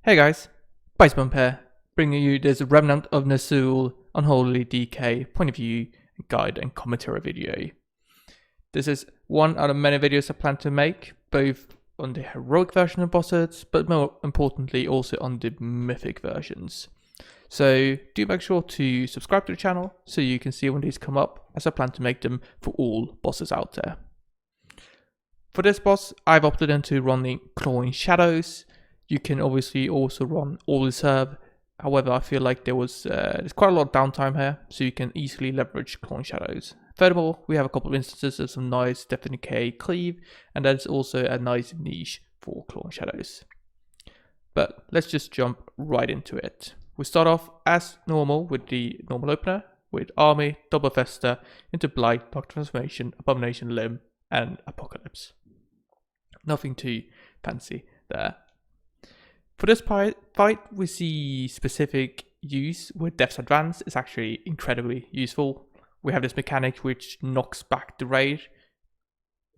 Hey guys, Bump here, bringing you this Remnant of Ner'zhul Unholy DK point of view, guide and commentary video. This is one out of many videos I plan to make, both on the heroic version of bosses, but more importantly also on the mythic versions. So do make sure to subscribe to the channel so you can see when these come up, as I plan to make them for all bosses out there. For this boss, I've opted into running Clawing Shadows. You can obviously also run all reserve. However, I feel like there's quite a lot of downtime here, so you can easily leverage Clawing Shadows. Furthermore, we have a couple of instances of some nice Death and Decay cleave, and that's also a nice niche for Clawing Shadows. But let's just jump right into it. We start off as normal with the normal opener, with Army, Double Festa, into Blight, Dark Transformation, Abomination Limb, and Apocalypse. Nothing too fancy there. For this fight, we see specific use where Death's Advance is actually incredibly useful. We have this mechanic which knocks back the raid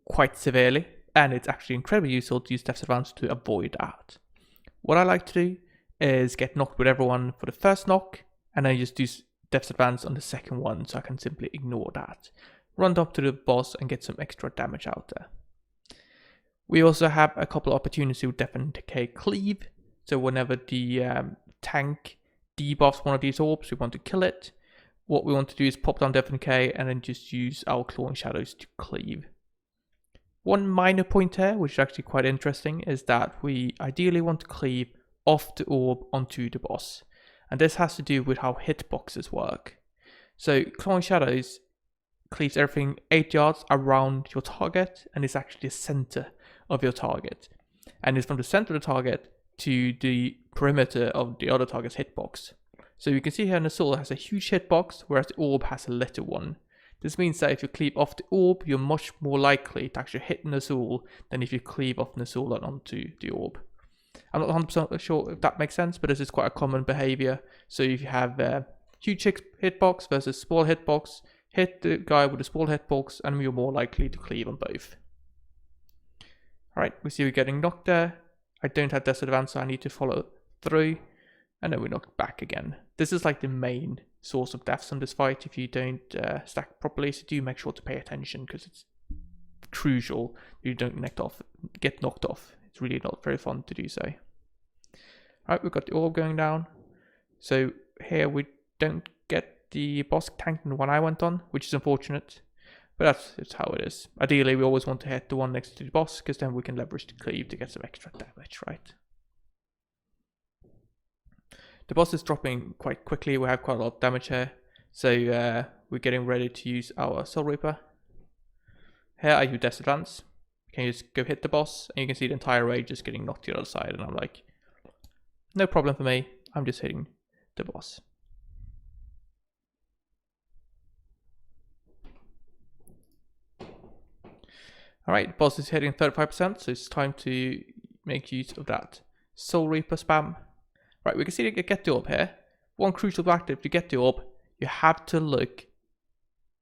quite severely, and it's actually incredibly useful to use Death's Advance to avoid that. What I like to do is get knocked with everyone for the first knock, and then just use Death's Advance on the second one, so I can simply ignore that. Run up to the boss and get some extra damage out there. We also have a couple of opportunities with Death and Decay cleave. So whenever the tank debuffs one of these orbs, we want to kill it. What we want to do is pop down Death and Decay and then just use our Clawing Shadows to cleave. One minor point here, which is actually quite interesting, is that we ideally want to cleave off the orb onto the boss. And this has to do with how hitboxes work. So Clawing Shadows cleaves everything 8 yards around your target, and it's actually the center of your target. And it's from the center of the target to the perimeter of the other target's hitbox. So you can see here Ner'zhul has a huge hitbox, whereas the orb has a little one. This means that if you cleave off the orb, you're much more likely to actually hit Ner'zhul than if you cleave off Ner'zhul and onto the orb. I'm not 100% sure if that makes sense, but this is quite a common behavior. So if you have a huge hitbox versus small hitbox, hit the guy with a small hitbox and you're more likely to cleave on both. Alright, we see we're getting knocked there. I don't have Death's Advance, so I need to follow through, and then we knock back again. This is like the main source of deaths in this fight if you don't stack properly, so do make sure to pay attention because it's crucial you don't get knocked off. It's really not very fun to do so. Alright, we've got the orb going down. So here we don't get the boss tanked in the one I went on, which is unfortunate. But that's how it is. Ideally, we always want to hit the one next to the boss, because then we can leverage the cleave to get some extra damage, right? The boss is dropping quite quickly. We have quite a lot of damage here. So we're getting ready to use our Soul Reaper. Here I use Death's Advance. You can just go hit the boss, and you can see the entire raid just getting knocked to the other side. And I'm like, no problem for me. I'm just hitting the boss. Alright, boss is hitting 35%, so it's time to make use of that Soul Reaper spam. Right, we can see to get the orb here. One crucial factor to get the orb, you have to look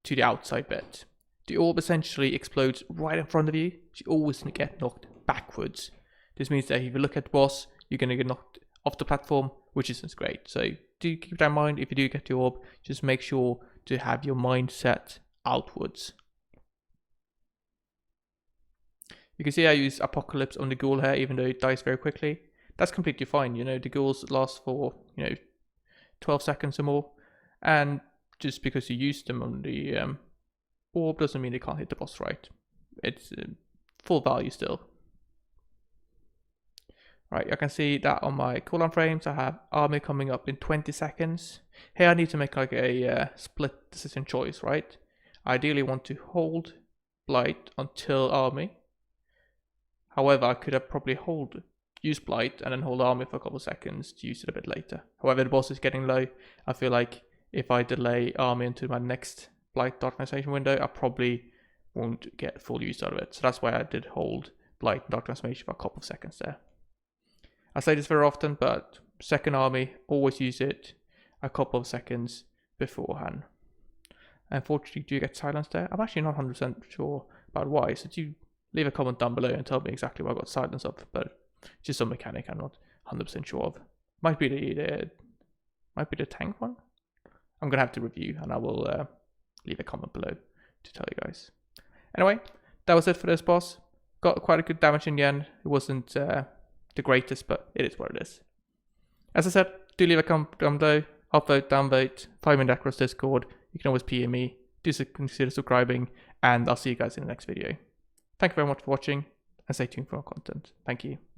to the outside bit. The orb essentially explodes right in front of you, so you always get knocked backwards. This means that if you look at the boss, you're going to get knocked off the platform, which isn't great. So do keep that in mind. If you do get the orb, just make sure to have your mindset outwards. You can see I use Apocalypse on the ghoul here, even though it dies very quickly. That's completely fine, you know, the ghouls last for, 12 seconds or more. And just because you use them on the orb doesn't mean they can't hit the boss, right? It's full value still. Right, I can see that on my cooldown frames, I have Army coming up in 20 seconds. Here I need to make like a split decision choice, right? I ideally want to hold Blight until Army. However, I could have probably use Blight and then hold Army for a couple of seconds to use it a bit later. However, the boss is getting low. I feel like if I delay Army into my next Blight Dark Transformation window, I probably won't get full use out of it. So that's why I did hold Blight Dark Transformation for a couple of seconds there. I say this very often, but second Army, always use it a couple of seconds beforehand. Unfortunately, do you get silenced there? I'm actually not 100% sure about why, so do leave a comment down below and tell me exactly what I got silence of, but just some mechanic I'm not 100% sure of. Might be the tank one. I'm gonna have to review, and I will leave a comment below to tell you guys. Anyway, that was it for this boss. Got quite a good damage in the end. It wasn't the greatest, but it is what it is. As I said, do leave a comment below. Upvote, downvote, find me in the Across Discord. You can always PM me. Do consider subscribing, and I'll see you guys in the next video. Thank you very much for watching, and stay tuned for more content. Thank you.